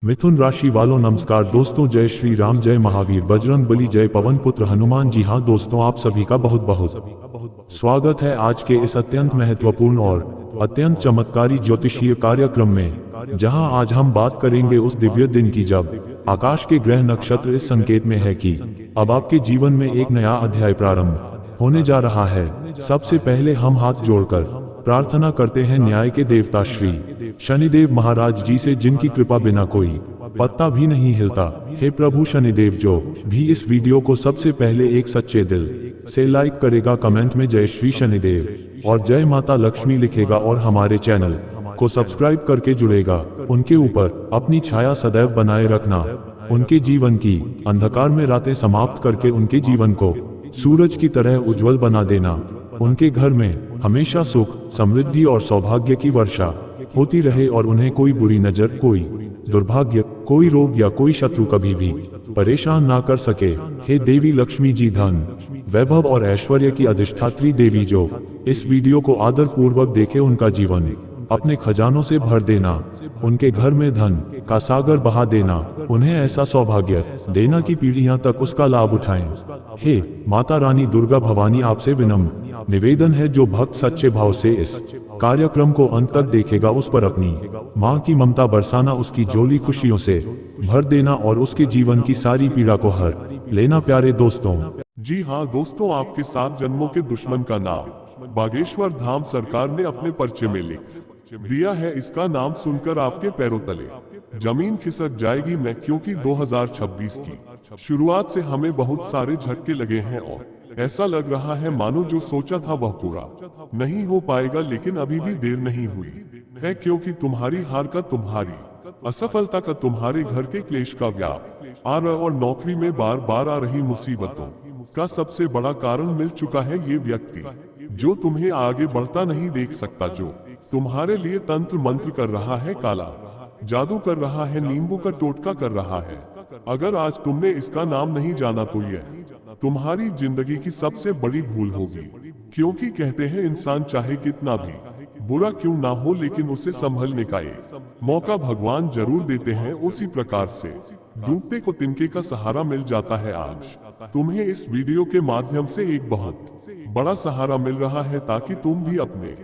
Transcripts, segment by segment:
मिथुन राशि वालों नमस्कार दोस्तों, जय श्री राम, जय महावीर, बजरंग बली, जय पवन पुत्र हनुमान। जी हाँ दोस्तों, आप सभी का बहुत बहुत स्वागत है आज के इस अत्यंत महत्वपूर्ण और अत्यंत चमत्कारी ज्योतिषीय कार्यक्रम में, जहां आज हम बात करेंगे उस दिव्य दिन की जब आकाश के ग्रह नक्षत्र इस संकेत में है कि अब आपके जीवन में एक नया अध्याय प्रारंभ होने जा रहा है। सबसे पहले हम हाथ जोड़कर प्रार्थना करते हैं न्याय के देवता श्री शनिदेव महाराज जी से, जिनकी कृपा बिना कोई पत्ता भी नहीं हिलता। हे प्रभु शनिदेव, जो भी इस वीडियो को सबसे पहले एक सच्चे दिल से लाइक करेगा, कमेंट में जय श्री शनिदेव और जय माता लक्ष्मी लिखेगा और हमारे चैनल को सब्सक्राइब करके जुड़ेगा, उनके ऊपर अपनी छाया सदैव बनाए रखना। उनके जीवन की अंधकार में रातें समाप्त करके उनके जीवन को सूरज की तरह उज्जवल बना देना। उनके घर में हमेशा सुख, समृद्धि और सौभाग्य की वर्षा होती रहे और उन्हें कोई बुरी नजर, कोई दुर्भाग्य, कोई रोग या कोई शत्रु कभी भी परेशान ना कर सके। हे देवी लक्ष्मी जी, धन, वैभव और ऐश्वर्य की अधिष्ठात्री देवी, जो इस वीडियो को आदर पूर्वक देखे, उनका जीवन अपने खजानों से भर देना, उनके घर में धन का सागर बहा देना, उन्हें ऐसा सौभाग्य देना कि पीढ़ियां तक उसका लाभ उठाएं। हे माता रानी दुर्गा भवानी, आपसे विनम्र निवेदन है, जो भक्त सच्चे भाव से इस कार्यक्रम को अंत तक देखेगा, उस पर अपनी मां की ममता बरसाना, उसकी झोली खुशियों से भर देना और उसके जीवन की सारी पीड़ा को हर लेना। प्यारे दोस्तों, जी हाँ दोस्तों, आपके 7 जन्मों के दुश्मन का नाम बागेश्वर धाम सरकार ने अपने पर्चे में लिख दिया है। इसका नाम सुनकर आपके पैरों तले जमीन खिसक जाएगी। मैं क्योंकि 2026 की शुरुआत से हमें बहुत सारे झटके लगे हैं और ऐसा लग रहा है मानो जो सोचा था वह पूरा नहीं हो पाएगा, लेकिन अभी भी देर नहीं हुई है, क्योंकि तुम्हारी हार का, तुम्हारी असफलता का, तुम्हारे घर के क्लेश का, व्याप और नौकरी में बार बार आ रही मुसीबतों का सबसे बड़ा कारण मिल चुका है। ये व्यक्ति जो तुम्हें आगे बढ़ता नहीं देख सकता, जो तुम्हारे लिए तंत्र मंत्र कर रहा है, काला जादू कर रहा है, नींबू का टोटका कर रहा है। अगर आज तुमने इसका नाम नहीं जाना तो यह तुम्हारी जिंदगी की सबसे बड़ी भूल होगी, क्योंकि कहते हैं इंसान चाहे कितना भी बुरा क्यों ना हो, लेकिन उसे संभलने का एक मौका भगवान जरूर देते हैं। उसी प्रकार से डूबते को तिनके का सहारा मिल जाता है। आज तुम्हें इस वीडियो के माध्यम से एक बहुत बड़ा सहारा मिल रहा है, ताकि तुम भी अपने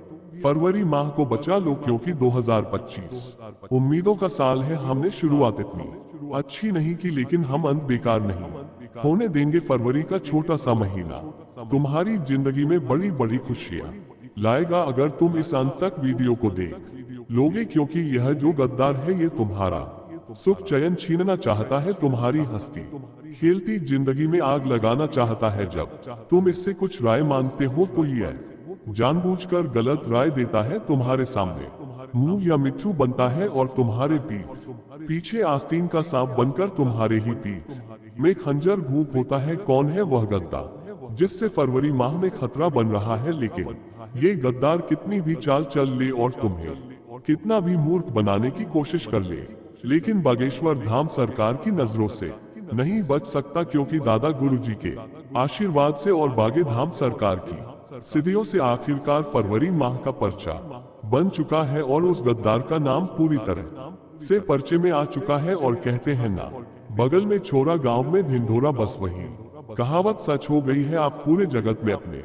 फरवरी माह को बचा लो, क्योंकि 2025 उम्मीदों का साल है। हमने शुरुआत इतनी अच्छी नहीं की, लेकिन हम अंत बेकार नहीं होने देंगे। फरवरी का छोटा सा महीना तुम्हारी जिंदगी में बड़ी बड़ी खुशियां लाएगा, अगर तुम इस अंत तक वीडियो को देख लोगे, क्योंकि यह जो गद्दार है, ये तुम्हारा सुख चयन छीनना चाहता है, तुम्हारी हंसती खेलती जिंदगी में आग लगाना चाहता है। जब तुम इससे कुछ राय मांगते हो तो यह जानबूझकर गलत राय देता है, तुम्हारे सामने मुंह या मिट्टू बनता है और तुम्हारे पीछे आस्तीन का सांप बनकर तुम्हारे ही पीठ में खंजर घूंप होता है। कौन है वह गद्दार जिससे फरवरी माह में खतरा बन रहा है? लेकिन ये गद्दार कितनी भी चाल चल ले और तुम्हें कितना भी मूर्ख बनाने की कोशिश कर ले, लेकिन बागेश्वर धाम सरकार की नजरों से नहीं बच सकता, क्योंकि दादा गुरुजी के आशीर्वाद से और बागे धाम सरकार की सिद्धियों से आखिरकार फरवरी माह का पर्चा बन चुका है और उस गद्दार का नाम पूरी तरह से पर्चे में आ चुका है। और कहते हैं ना, बगल में छोरा गांव में ढिंढोरा, बस वही कहावत सच हो गई है। आप पूरे जगत में अपने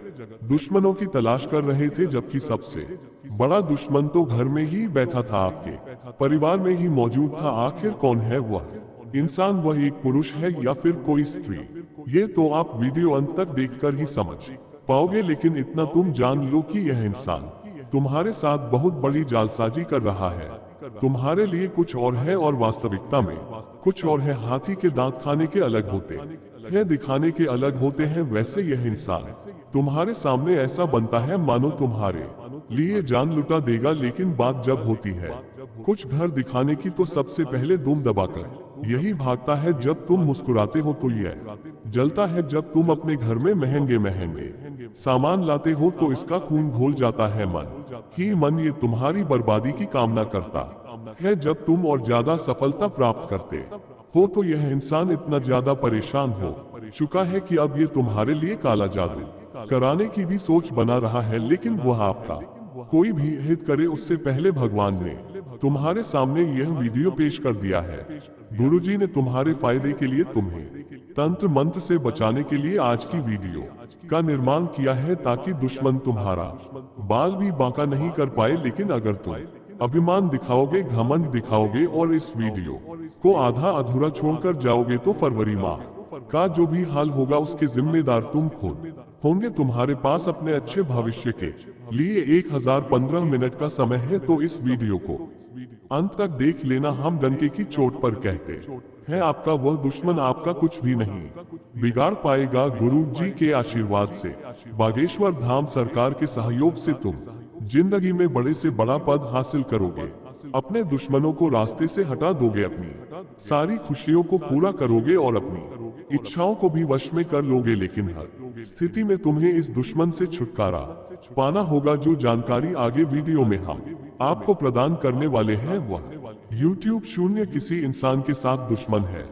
दुश्मनों की तलाश कर रहे थे, जबकि सबसे बड़ा दुश्मन तो घर में ही बैठा था, आपके परिवार में ही मौजूद था। आखिर कौन है वह इंसान? वह एक पुरुष है या फिर कोई स्त्री? ये तो आप वीडियो अंत तक देखकर ही समझ पाओगे, लेकिन इतना तुम जान लो कि यह इंसान तुम्हारे साथ बहुत बड़ी जालसाजी कर रहा है। तुम्हारे लिए कुछ और है और वास्तविकता में कुछ और है। हाथी के दांत खाने के अलग होते हैं, दिखाने के अलग होते हैं। वैसे यह इंसान तुम्हारे सामने ऐसा बनता है मानो तुम्हारे लिए जान लुटा देगा, लेकिन बात जब होती है कुछ घर दिखाने की, तो सबसे पहले दुम दबाकर यही भागता है। जब तुम मुस्कुराते हो तो यह जलता है। जब तुम अपने घर में महंगे महंगे सामान लाते हो तो इसका खून घोल जाता है। मन ही मन ये तुम्हारी बर्बादी की कामना करता है। जब तुम और ज्यादा सफलता प्राप्त करते हो तो यह इंसान इतना ज्यादा परेशान हो चुका है कि अब ये तुम्हारे लिए काला जादू कराने की भी सोच बना रहा है। लेकिन वह आपका कोई भी हित करे उससे पहले भगवान ने तुम्हारे सामने यह वीडियो पेश कर दिया है। गुरुजी ने तुम्हारे फायदे के लिए तुम्हें तंत्र मंत्र से बचाने के लिए आज की वीडियो का निर्माण किया है, ताकि दुश्मन तुम्हारा बाल भी बांका नहीं कर पाए। लेकिन अगर तुम अभिमान दिखाओगे, घमंड दिखाओगे और इस वीडियो को आधा अधूरा छोड़कर जाओगे तो फरवरी माह का जो भी हाल होगा उसके जिम्मेदार तुम खुद होंगे। तुम्हारे पास अपने अच्छे भविष्य के लिए 1015 मिनट का समय है, तो इस वीडियो को अंत तक देख लेना। हम डंके की चोट पर कहते हैं आपका वह दुश्मन आपका कुछ भी नहीं बिगाड़ पाएगा। गुरु जी के आशीर्वाद से, बागेश्वर धाम सरकार के सहयोग से तुम जिंदगी में बड़े से बड़ा पद हासिल करोगे। अपने दुश्मनों को रास्ते से हटा दोगे, अपनी सारी खुशियों को पूरा करोगे और अपनी इच्छाओं को भी वश में कर लोगे। लेकिन हर स्थिति में तुम्हें इस दुश्मन से छुटकारा पाना होगा। जो जानकारी आगे वीडियो में हम आपको प्रदान करने वाले हैं, वह YouTube शून्य किसी इंसान के साथ दुश्मन है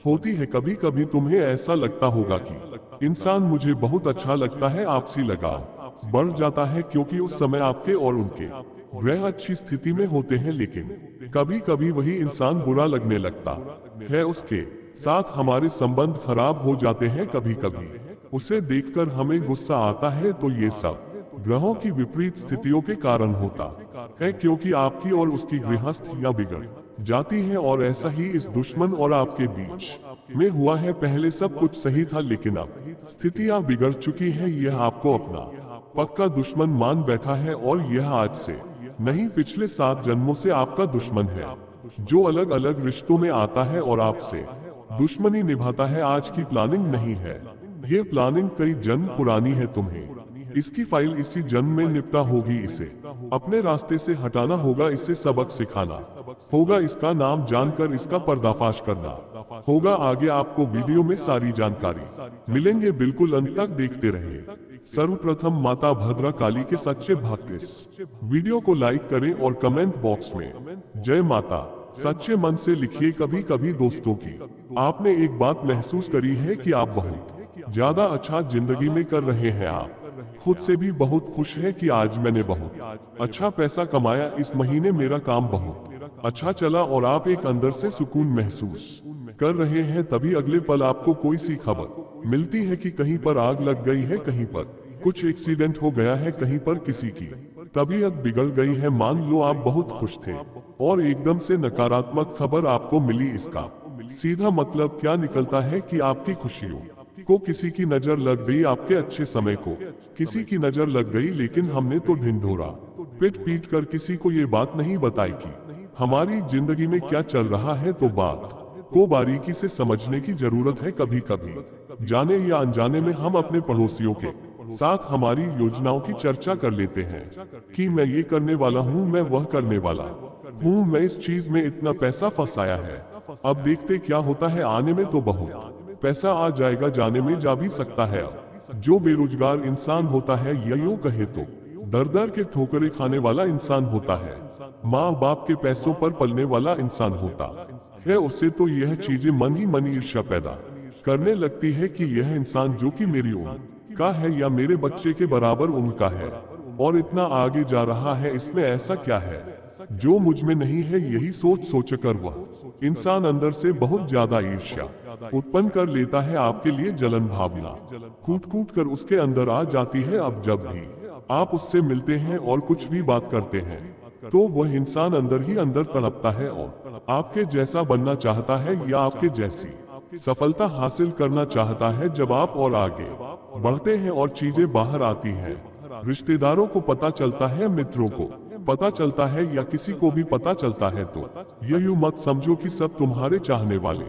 होती है। कभी कभी तुम्हें ऐसा लगता होगा कि इंसान मुझे बहुत अच्छा लगता है, आपसी लगाव बढ़ जाता है क्योंकि उस समय आपके और उनके ग्रह अच्छी स्थिति में होते हैं। लेकिन कभी कभी वही इंसान बुरा लगने लगता है, उसके साथ हमारे संबंध खराब हो जाते हैं। कभी कभी उसे देखकर हमें गुस्सा आता है, तो ये सब ग्रहों की विपरीत स्थितियों के कारण होता है, क्योंकि आपकी और उसकी गृहस्थियां बिगड़ जाती हैं। और ऐसा ही इस दुश्मन और आपके बीच में हुआ है। पहले सब कुछ सही था, लेकिन अब स्थितियां बिगड़ चुकी हैं। यह आपको अपना पक्का दुश्मन मान बैठा है, और यह आज से नहीं पिछले 7 जन्मों से आपका दुश्मन है, जो अलग अलग रिश्तों में आता है और आपसे दुश्मनी निभाता है। आज की प्लानिंग नहीं है, ये प्लानिंग कई जन्म पुरानी है। तुम्हें इसकी फाइल इसी जन्म में निपटा होगी। इसे अपने रास्ते से हटाना होगा, इसे सबक सिखाना होगा, इसका नाम जानकर इसका पर्दाफाश करना होगा। आगे आपको वीडियो में सारी जानकारी मिलेंगे, बिल्कुल अंत तक देखते रहे। सर्वप्रथम माता भद्रा काली के सच्चे भक्त इस वीडियो को लाइक करें और कमेंट बॉक्स में जय माता सच्चे मन से लिखिए। कभी कभी दोस्तों की आपने एक बात महसूस करी है कि आप बहुत ज्यादा अच्छा जिंदगी में कर रहे हैं। आप खुद से भी बहुत खुश हैं कि आज मैंने बहुत अच्छा पैसा कमाया, इस महीने मेरा काम बहुत अच्छा चला, और आप एक अंदर से सुकून महसूस कर रहे हैं। तभी अगले पल आपको कोई सी खबर मिलती है कि कहीं पर आग लग गई है, कहीं पर कुछ एक्सीडेंट हो गया है, कहीं पर किसी की तबीयत बिगड़ गई है। मान लो आप बहुत खुश थे और एकदम से नकारात्मक खबर आपको मिली। इसका सीधा मतलब क्या निकलता है कि आपकी खुशियों को किसी की नजर लग गई, आपके अच्छे समय को किसी की नजर लग गई। लेकिन हमने तो ढिंढोरा पीट पीट कर किसी को ये बात नहीं बताई कि हमारी जिंदगी में क्या चल रहा है। तो बात को बारीकी से समझने की जरूरत है। कभी कभी जाने या अनजाने में हम अपने पड़ोसियों के साथ हमारी योजनाओं की चर्चा कर लेते हैं कि मैं ये करने वाला हूँ, मैं वह करने वाला हूँ, मैं इस चीज में इतना पैसा फंसाया है, अब देखते क्या होता है। आने में तो बहुत पैसा आ जाएगा, जाने में जा भी सकता है। जो बेरोजगार इंसान होता है, या यूं कहे तो दर दर के ठोकरें खाने वाला इंसान होता है, माँ बाप के पैसों पर पलने वाला इंसान होता है, उससे तो यह चीजें मन ही मन ईर्ष्या पैदा करने लगती है कि यह इंसान जो कि मेरी उम्र का है या मेरे बच्चे के बराबर उम्र का है और इतना आगे जा रहा है, इसमें ऐसा क्या है जो मुझ में नहीं है। यही सोच सोचकर वह इंसान अंदर से बहुत ज्यादा ईर्ष्या उत्पन्न कर लेता है। आपके लिए जलन भावना कूट कूट कर उसके अंदर आ जाती है। अब जब भी आप उससे मिलते हैं और कुछ भी बात करते हैं, तो वह इंसान अंदर ही अंदर तड़पता है और आपके जैसा बनना चाहता है या आपके जैसी सफलता हासिल करना चाहता है। जब आप और आगे बढ़ते हैं और चीजें बाहर आती हैं, रिश्तेदारों को पता चलता है, मित्रों को पता चलता है, या किसी को भी पता चलता है, तो यह यूं मत समझो कि सब तुम्हारे चाहने वाले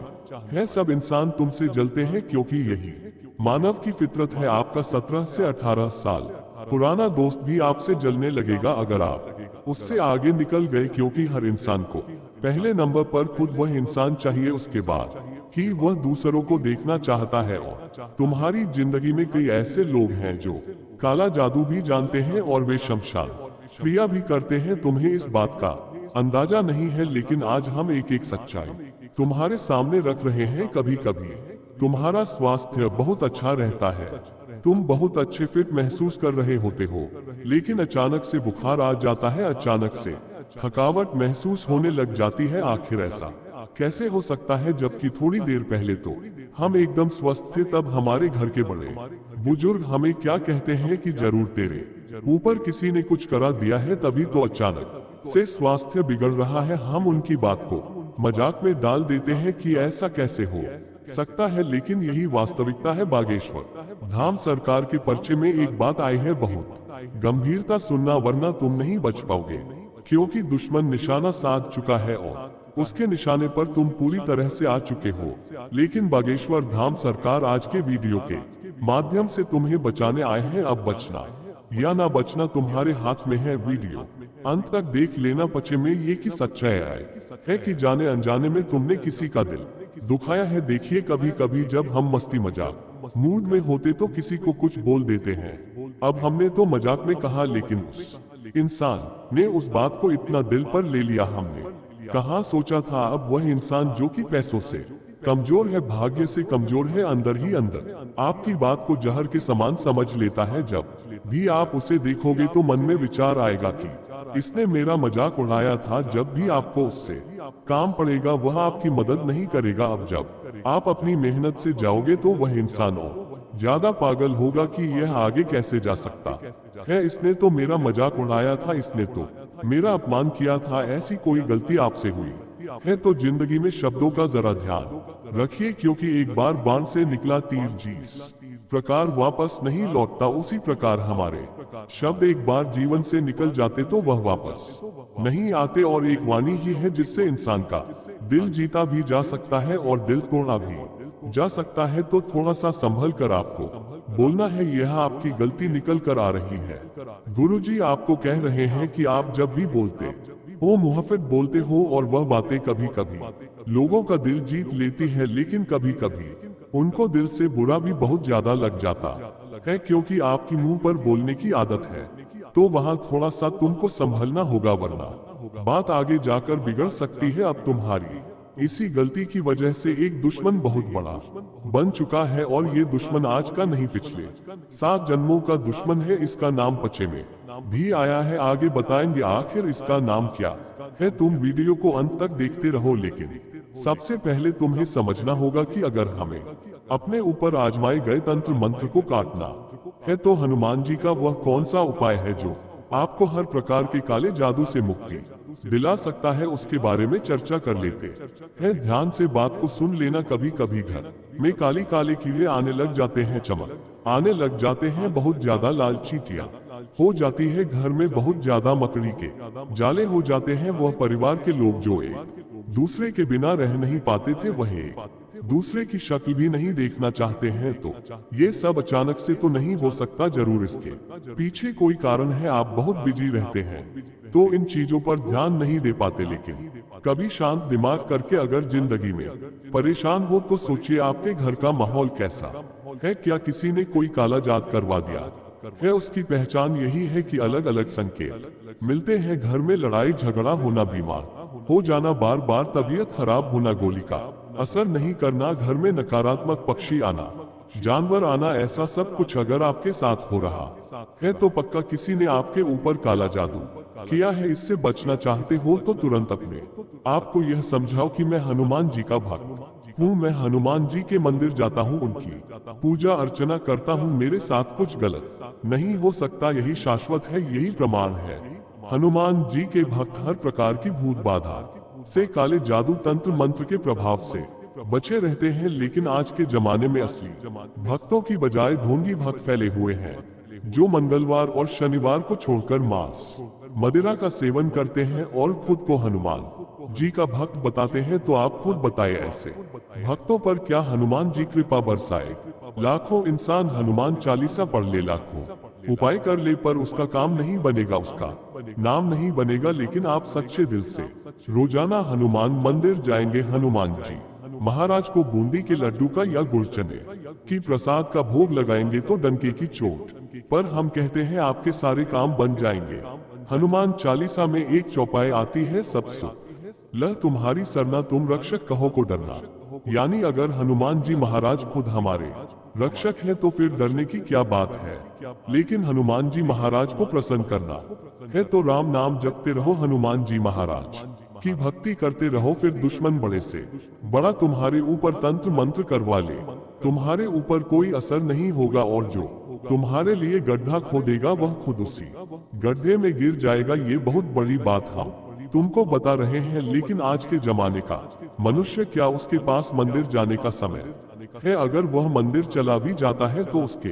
हैं। सब इंसान तुमसे जलते हैं, क्योंकि यही मानव की फितरत है। आपका 17 से 18 साल पुराना दोस्त भी आपसे जलने लगेगा अगर आप उससे आगे निकल गए, क्योंकि हर इंसान को पहले नंबर पर खुद वह इंसान चाहिए, उसके बाद ही वह दूसरों को देखना चाहता है। और तुम्हारी जिंदगी में कई ऐसे लोग हैं जो काला जादू भी जानते हैं और वे शमशान क्रिया भी करते हैं। तुम्हें इस बात का अंदाजा नहीं है, लेकिन आज हम एक एक सच्चाई तुम्हारे सामने रख रहे हैं। कभी कभी तुम्हारा स्वास्थ्य बहुत अच्छा रहता है, तुम बहुत अच्छे फिट महसूस कर रहे होते हो, लेकिन अचानक से बुखार आ जाता है, अचानक से थकावट महसूस होने लग जाती है। आखिर ऐसा कैसे हो सकता है, जबकि थोड़ी देर पहले तो हम एकदम स्वस्थ थे। तब हमारे घर के बड़े बुजुर्ग हमें क्या कहते हैं कि जरूर तेरे ऊपर किसी ने कुछ करा दिया है, तभी तो अचानक से स्वास्थ्य बिगड़ रहा है। हम उनकी बात को मजाक में डाल देते हैं कि ऐसा कैसे हो सकता है, लेकिन यही वास्तविकता है। बागेश्वर धाम सरकार के पर्चे में एक बात आई है, बहुत गंभीरता सुनना, वरना तुम नहीं बच पाओगे, क्योंकि दुश्मन निशाना साध चुका है और उसके निशाने पर तुम पूरी तरह से आ चुके हो। लेकिन बागेश्वर धाम सरकार आज के वीडियो के माध्यम से तुम्हें बचाने आए हैं। अब बचना या ना बचना तुम्हारे हाथ में है। वीडियो अंत तक देख लेना। पचे में ये की सच्चाई है कि जाने अनजाने में तुमने किसी का दिल दुखाया है। देखिए, कभी कभी जब हम मस्ती मजाक मूड में होते तो किसी को कुछ बोल देते हैं। अब हमने तो मजाक में कहा, लेकिन उस इंसान ने उस बात को इतना दिल पर ले लिया। हमने कहाँ सोचा था। अब वह इंसान जो कि पैसों से कमजोर है, भाग्य से कमजोर है, अंदर ही अंदर आपकी बात को जहर के समान समझ लेता है। जब भी आप उसे देखोगे तो मन में विचार आएगा कि इसने मेरा मजाक उड़ाया था। जब भी आपको उससे काम पड़ेगा, वह आपकी मदद नहीं करेगा। अब जब आप अपनी मेहनत से जाओगे तो वह इंसान और ज्यादा पागल होगा कि यह आगे कैसे जा सकता है। इसने तो मेरा मजाक उड़ाया था, इसने तो मेरा अपमान किया था। ऐसी कोई गलती आपसे हुई है तो जिंदगी में शब्दों का जरा ध्यान रखिए, क्योंकि एक बार बाण से निकला तीर जिस प्रकार वापस नहीं लौटता, उसी प्रकार हमारे शब्द एक बार जीवन से निकल जाते तो वह वापस नहीं आते। और एक वाणी ही है जिससे इंसान का दिल जीता भी जा सकता है और दिल तोड़ा भी जा सकता है। तो थोड़ा सा संभल कर आपको बोलना है। यह आपकी गलती निकल कर आ रही है। गुरुजी आपको कह रहे हैं कि आप जब भी बोलते हो, मुहफ़्फ़त बोलते हो, और वह बातें कभी कभी लोगों का दिल जीत लेती है, लेकिन कभी कभी उनको दिल से बुरा भी बहुत ज्यादा लग जाता है, क्योंकि आपकी मुंह पर बोलने की आदत है। तो वहाँ थोड़ा सा तुमको संभलना होगा, वरना बात आगे जाकर बिगड़ सकती है। अब तुम्हारी इसी गलती की वजह से एक दुश्मन बहुत बड़ा बन चुका है, और ये दुश्मन आज का नहीं, पिछले 7 जन्मों का दुश्मन है। इसका नाम पचे में भी आया है, आगे बताएंगे आखिर इसका नाम क्या है। तुम वीडियो को अंत तक देखते रहो, लेकिन सबसे पहले तुम्हें समझना होगा कि अगर हमें अपने ऊपर आजमाए गए तंत्र मंत्र को काटना है, तो हनुमान जी का वह कौन सा उपाय है जो आपको हर प्रकार के काले जादू से मुक्ति दिला सकता है, उसके बारे में चर्चा कर लेते हैं। ध्यान से बात को सुन लेना। कभी कभी घर में काली काले कीड़े आने लग जाते हैं, चमक आने लग जाते हैं, बहुत ज्यादा लाल चींटियां हो जाती है, घर में बहुत ज्यादा मकड़ी के जाले हो जाते हैं। वह परिवार के लोग जो एक दूसरे के बिना रह नहीं पाते थे, वह दूसरे की शक्ल भी नहीं देखना चाहते हैं। तो ये सब अचानक से तो नहीं हो सकता, जरूर इसके पीछे कोई कारण है। आप बहुत बिजी रहते हैं तो इन चीजों पर ध्यान नहीं दे पाते, लेकिन कभी शांत दिमाग करके अगर जिंदगी में परेशान हो तो सोचिए आपके घर का माहौल कैसा है। क्या किसी ने कोई काला जादू करवा दिया है? उसकी पहचान यही है कि अलग अलग संकेत मिलते हैं। घर में लड़ाई झगड़ा होना, बीमार हो जाना, बार बार तबीयत खराब होना, गोली का असर नहीं करना, घर में नकारात्मक पक्षी आना, जानवर आना, ऐसा सब कुछ अगर आपके साथ हो रहा है तो पक्का किसी ने आपके ऊपर काला जादू किया है। इससे बचना चाहते हो तो तुरंत अपने आपको यह समझाओ कि मैं हनुमान जी का भक्त हूँ, मैं हनुमान जी के मंदिर जाता हूँ, उनकी पूजा अर्चना करता हूँ, मेरे साथ कुछ गलत नहीं हो सकता। यही शाश्वत है, यही प्रमाण है। हनुमान जी के भक्त हर प्रकार की भूत बाधा से, काले जादू तंत्र मंत्र के प्रभाव से बचे रहते हैं। लेकिन आज के जमाने में असली भक्तों की बजाय ढोंगी भक्त फैले हुए हैं, जो मंगलवार और शनिवार को छोड़कर मांस मदिरा का सेवन करते हैं और खुद को हनुमान जी का भक्त बताते हैं। तो आप खुद बताएं, ऐसे भक्तों पर क्या हनुमान जी कृपा बरसाए? लाखों इंसान हनुमान चालीसा पढ़ ले, लाखों उपाय कर ले, पर उसका काम नहीं बनेगा, उसका नाम नहीं बनेगा। लेकिन आप सच्चे दिल से रोजाना हनुमान मंदिर जाएंगे, हनुमान जी महाराज को बूंदी के लड्डू का या गुड़ चने की प्रसाद का भोग लगाएंगे तो डंके की चोट पर हम कहते हैं आपके सारे काम बन जाएंगे। हनुमान चालीसा में एक चौपाई आती है, सब सुख लह तुम्हारी सरना, तुम रक्षक कहो को डरना। यानी अगर हनुमान जी महाराज खुद हमारे रक्षक है तो फिर डरने की क्या बात है। लेकिन हनुमान जी महाराज को प्रसन्न करना है तो राम नाम जपते रहो। हनुमान जी महाराज की भक्ति करते रहो, फिर दुश्मन बड़े से बड़ा तुम्हारे ऊपर तंत्र मंत्र करवा ले, तुम्हारे ऊपर कोई असर नहीं होगा, और जो तुम्हारे लिए गड्ढा खोदेगा वह खुद उसी गड्ढे में गिर जाएगा। ये बहुत बड़ी बात हम तुमको बता रहे हैं, लेकिन आज के जमाने का मनुष्य, क्या उसके पास मंदिर जाने का समय है? अगर वह मंदिर चला भी जाता है तो उसके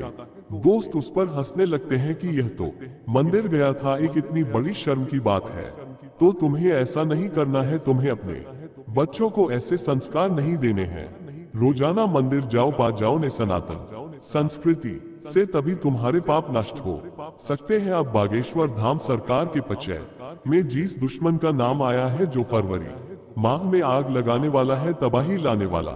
दोस्त उस पर हंसने लगते हैं कि यह तो मंदिर गया था, एक इतनी बड़ी शर्म की बात है। तो तुम्हें ऐसा नहीं करना है, तुम्हें अपने बच्चों को ऐसे संस्कार नहीं देने हैं। रोजाना मंदिर जाओ, पा जाओ ने सनातन संस्कृति से, तभी तुम्हारे पाप नष्ट हो सकते हैं। अब बागेश्वर धाम सरकार के पचय में जिस दुश्मन का नाम आया है, जो फरवरी माह में आग लगाने वाला है, तबाही लाने वाला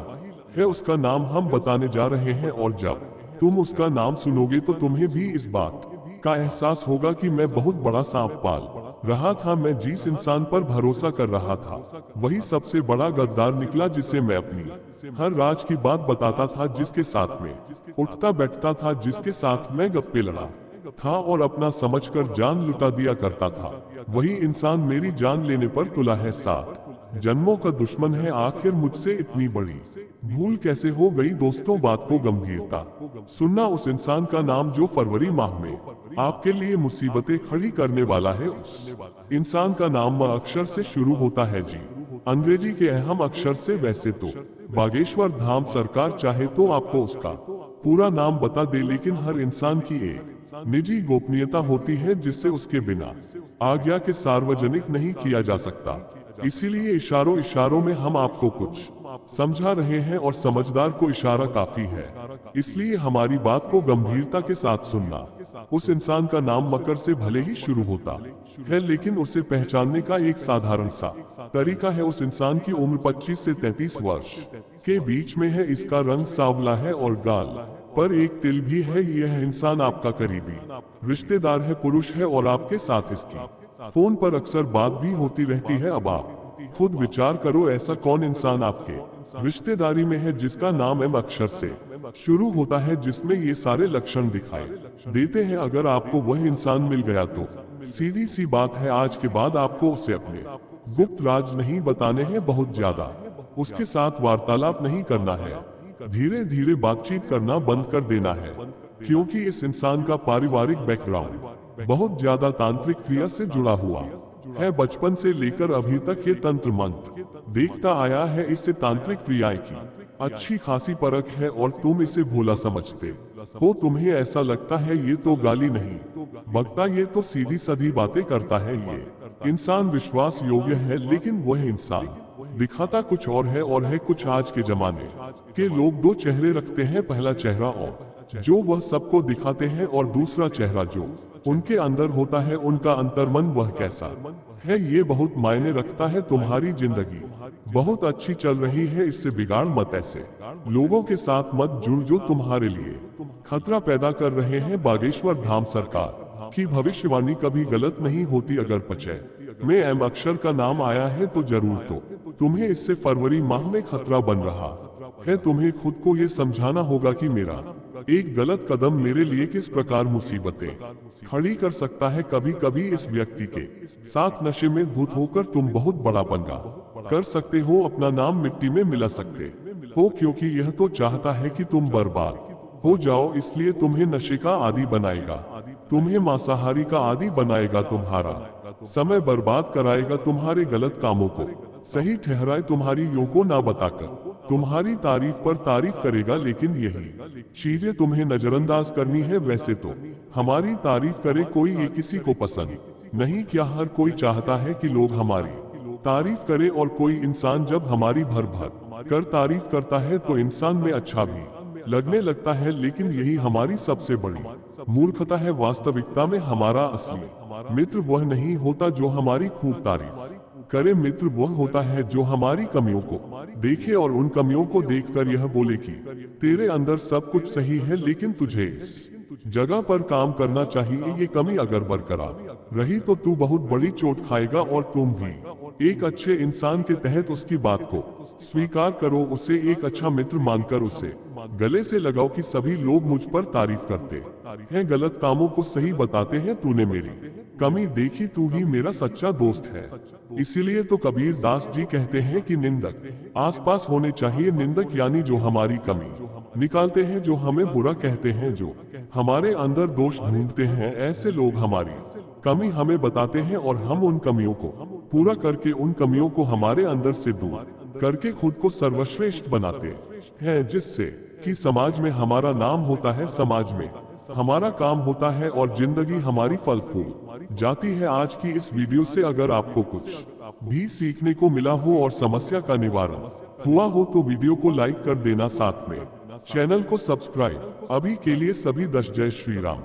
है, उसका नाम हम बताने जा रहे हैं। और जब तुम उसका नाम सुनोगे तो तुम्हें भी इस बात का एहसास होगा कि मैं बहुत बड़ा सांप पाल रहा था। मैं जिस इंसान पर भरोसा कर रहा था वही सबसे बड़ा गद्दार निकला, जिसे मैं अपनी हर राज की बात बताता था, जिसके साथ में उठता बैठता था, जिसके साथ मैं गप्पे लड़ा था और अपना समझकर जान लुटा दिया करता था, वही इंसान मेरी जान लेने पर तुला है। 7 जन्मों का दुश्मन है, आखिर मुझसे इतनी बड़ी भूल कैसे हो गई? दोस्तों, बात को गंभीरता सुनना। उस इंसान का नाम जो फरवरी माह में आपके लिए मुसीबतें खड़ी करने वाला है, उस इंसान का नाम म अक्षर से शुरू होता है जी, अंग्रेजी के अहम अक्षर से। वैसे तो बागेश्वर धाम सरकार चाहे तो आपको उसका पूरा नाम बता दे, लेकिन हर इंसान की एक निजी गोपनीयता होती है, जिससे उसके बिना आज्ञा के सार्वजनिक नहीं किया जा सकता। इसीलिए इशारों इशारों में हम आपको कुछ समझा रहे हैं, और समझदार को इशारा काफी है। इसलिए हमारी बात को गंभीरता के साथ सुनना। उस इंसान का नाम मकर से भले ही शुरू होता है, लेकिन उसे पहचानने का एक साधारण सा तरीका है। उस इंसान की उम्र 25 से 33 वर्ष के बीच में है, इसका रंग सांवला है और गाल पर एक तिल भी है। यह इंसान आपका करीबी रिश्तेदार है, पुरुष है, और आपके साथ इसकी फोन पर अक्सर बात भी होती रहती है। अब आप खुद विचार करो, ऐसा कौन इंसान आपके रिश्तेदारी में है जिसका नाम एम अक्षर से शुरू होता है, जिसमें ये सारे लक्षण दिखाई देते हैं? अगर आपको वह इंसान मिल गया तो सीधी सी बात है, आज के बाद आपको उसे अपने गुप्त राज नहीं बताने हैं, बहुत ज्यादा उसके साथ वार्तालाप नहीं करना है, धीरे धीरे बातचीत करना बंद कर देना है, क्योंकि इस इंसान का पारिवारिक बैकग्राउंड बहुत ज्यादा तांत्रिक क्रिया से जुड़ा हुआ है। बचपन से लेकर अभी तक ये तंत्र मंत्र देखता आया है। इससे तांत्रिक क्रियाएं की अच्छी खासी परख है, और तुम इसे भोला समझते हो। तुम्हें ऐसा लगता है ये तो गाली नहीं बकता, ये तो सीधी साधी बातें करता है, ये इंसान विश्वास योग्य है। लेकिन वह इंसान दिखाता कुछ और है कुछ। आज के जमाने के लोग 2 चेहरे रखते हैं, पहला चेहरा और जो वह सबको दिखाते हैं, और दूसरा चेहरा जो उनके अंदर होता है, उनका अंतर्मन वह कैसा है, ये बहुत मायने रखता है। तुम्हारी जिंदगी बहुत अच्छी चल रही है, इससे बिगाड़ मत, ऐसे लोगों के साथ मत जुड़ जो तुम्हारे लिए खतरा पैदा कर रहे हैं। बागेश्वर धाम सरकार की भविष्यवाणी कभी गलत नहीं होती। अगर पचय में एम अक्षर का नाम आया है तो जरूर तो तुम्हें इससे फरवरी माह में खतरा बन रहा है। तुम्हें खुद को ये समझाना होगा कि मेरा एक गलत कदम मेरे लिए किस प्रकार मुसीबतें खड़ी कर सकता है। कभी कभी इस व्यक्ति के साथ नशे में धुत होकर तुम बहुत बड़ा पंगा कर सकते हो, अपना नाम मिट्टी में मिला सकते हो, क्योंकि यह तो चाहता है कि तुम बर्बाद हो जाओ। इसलिए तुम्हें नशे का आदी बनाएगा, तुम्हें मांसाहारी का आदी बनाएगा, तुम्हारा समय बर्बाद कराएगा, तुम्हारे गलत कामों को सही ठहराए, तुम्हारी यों को ना बताकर तुम्हारी तारीफ पर तारीफ करेगा। लेकिन यही चीजें तुम्हें नजरअंदाज करनी है। वैसे तो हमारी तारीफ करे कोई, ये किसी को पसंद नहीं। क्या हर कोई चाहता है कि लोग हमारी तारीफ करे? और कोई इंसान जब हमारी भर भर कर तारीफ करता है तो इंसान में अच्छा भी लगने लगता है। लेकिन यही हमारी सबसे बड़ी मूर्खता है। वास्तविकता में हमारा असली मित्र वह नहीं होता जो हमारी खूब तारीफ करे। मित्र वह होता है जो हमारी कमियों को देखे और उन कमियों को देखकर यह बोले कि तेरे अंदर सब कुछ सही है, लेकिन तुझे इस जगह पर काम करना चाहिए। ये कमी अगर बरकरार रही तो तू बहुत बड़ी चोट खाएगा और तुम भी एक अच्छे इंसान के तहत उसकी बात को स्वीकार करो, उसे एक अच्छा मित्र मानकर उसे गले से लगाओ कि सभी लोग मुझ पर तारीफ करते हैं, गलत कामों को सही बताते हैं, तूने मेरी कमी देखी, तू ही मेरा सच्चा दोस्त है। इसीलिए तो कबीर दास जी कहते हैं कि निंदक आसपास होने चाहिए। निंदक यानी जो हमारी कमी निकालते हैं, जो हमें बुरा कहते हैं, जो हमारे अंदर दोष ढूंढते हैं, ऐसे लोग हमारी कमी हमें बताते हैं और हम उन कमियों को पूरा करके उन कमियों को हमारे अंदर से दूर करके खुद को सर्वश्रेष्ठ बनाते हैं, जिससे कि समाज में हमारा नाम होता है, समाज में हमारा काम होता है और जिंदगी हमारी फल फूल जाती है। आज की इस वीडियो से अगर आपको कुछ भी सीखने को मिला हो और समस्या का निवारण हुआ हो तो वीडियो को लाइक कर देना, साथ में चैनल को सब्सक्राइब। अभी के लिए सभी 10 जय श्री राम।